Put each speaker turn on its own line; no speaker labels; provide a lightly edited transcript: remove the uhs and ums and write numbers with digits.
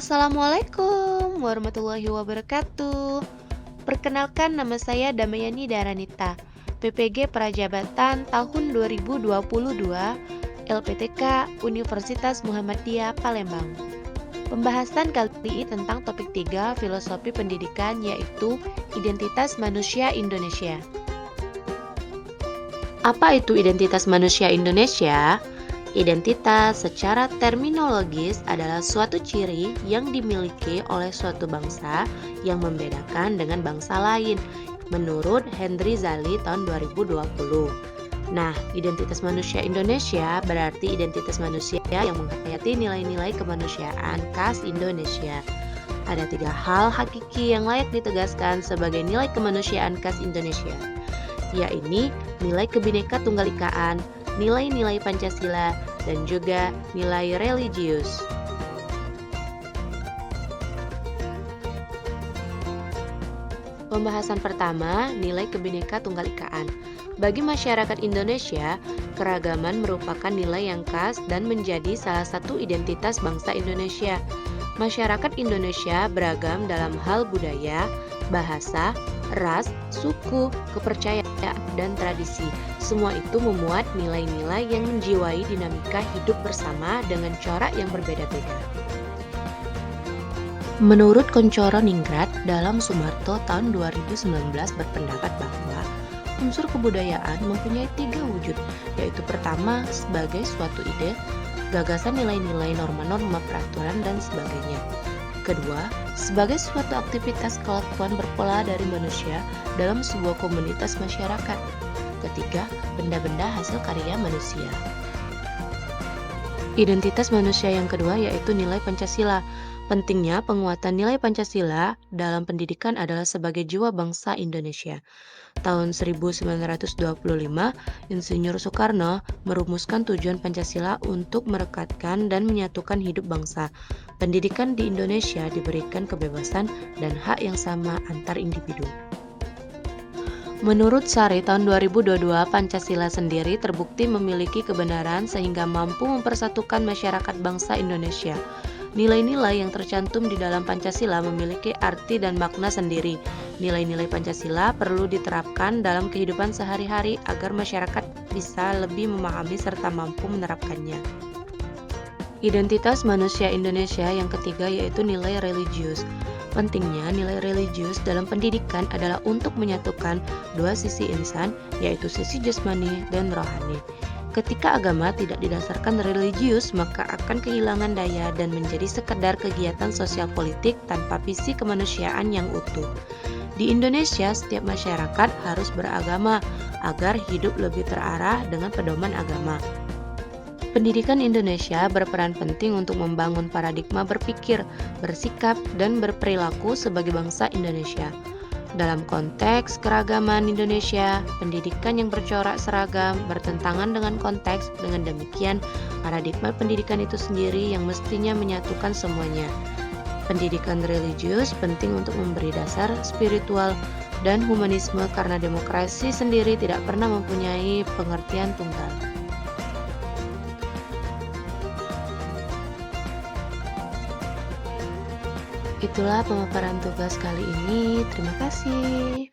Assalamualaikum warahmatullahi wabarakatuh. Perkenalkan nama saya Damayani Daranita, PPG Prajabatan tahun 2022, LPTK Universitas Muhammadiyah Palembang. Pembahasan kali ini tentang topik 3 filosofi pendidikan, yaitu identitas manusia Indonesia. Apa itu identitas manusia Indonesia? Identitas secara terminologis adalah suatu ciri yang dimiliki oleh suatu bangsa yang membedakan dengan bangsa lain, menurut Henry Zali tahun 2020. Nah, identitas manusia Indonesia berarti identitas manusia yang menghayati nilai-nilai kemanusiaan khas Indonesia. Ada 3 hal hakiki yang layak ditegaskan sebagai nilai kemanusiaan khas Indonesia, yaitu nilai Kebhinneka Tunggal Ikaan, nilai-nilai Pancasila, dan juga nilai religius. Pembahasan pertama, nilai Kebhinneka Tunggal Ikaan. Bagi masyarakat Indonesia, keragaman merupakan nilai yang khas dan menjadi salah satu identitas bangsa Indonesia. Masyarakat Indonesia beragam dalam hal budaya, bahasa, ras, suku, kepercayaan, dan tradisi. Semua itu memuat nilai-nilai yang menjiwai dinamika hidup bersama dengan corak yang berbeda-beda. Menurut Kuncoro Ningrat dalam Sumarto tahun 2019 berpendapat bahwa unsur kebudayaan mempunyai 3 wujud, yaitu pertama sebagai suatu ide, gagasan nilai-nilai norma-norma peraturan dan sebagainya. Kedua, sebagai suatu aktivitas kelakuan berpola dari manusia dalam sebuah komunitas masyarakat. Ketiga, benda-benda hasil karya manusia. Identitas manusia yang kedua yaitu nilai Pancasila. Pentingnya penguatan nilai Pancasila dalam pendidikan adalah sebagai jiwa bangsa Indonesia. Tahun 1925, Insinyur Soekarno merumuskan tujuan Pancasila untuk merekatkan dan menyatukan hidup bangsa. Pendidikan di Indonesia diberikan kebebasan dan hak yang sama antar individu. Menurut Sari tahun 2022, Pancasila sendiri terbukti memiliki kebenaran sehingga mampu mempersatukan masyarakat bangsa Indonesia. Nilai-nilai yang tercantum di dalam Pancasila memiliki arti dan makna sendiri. Nilai-nilai Pancasila perlu diterapkan dalam kehidupan sehari-hari agar masyarakat bisa lebih memahami serta mampu menerapkannya. Identitas manusia Indonesia yang ketiga yaitu nilai religius. Pentingnya nilai religius dalam pendidikan adalah untuk menyatukan dua sisi insan, yaitu sisi jasmani dan rohani. Ketika agama tidak didasarkan religius, maka akan kehilangan daya dan menjadi sekedar kegiatan sosial politik tanpa visi kemanusiaan yang utuh. Di Indonesia, setiap masyarakat harus beragama agar hidup lebih terarah dengan pedoman agama. Pendidikan Indonesia berperan penting untuk membangun paradigma berpikir, bersikap, dan berperilaku sebagai bangsa Indonesia. Dalam konteks keragaman Indonesia, pendidikan yang bercorak seragam bertentangan dengan konteks. Dengan demikian, paradigma pendidikan itu sendiri yang mestinya menyatukan semuanya. Pendidikan religius penting untuk memberi dasar spiritual dan humanisme karena demokrasi sendiri tidak pernah mempunyai pengertian tunggal. Itulah pemaparan tugas kali ini. Terima kasih.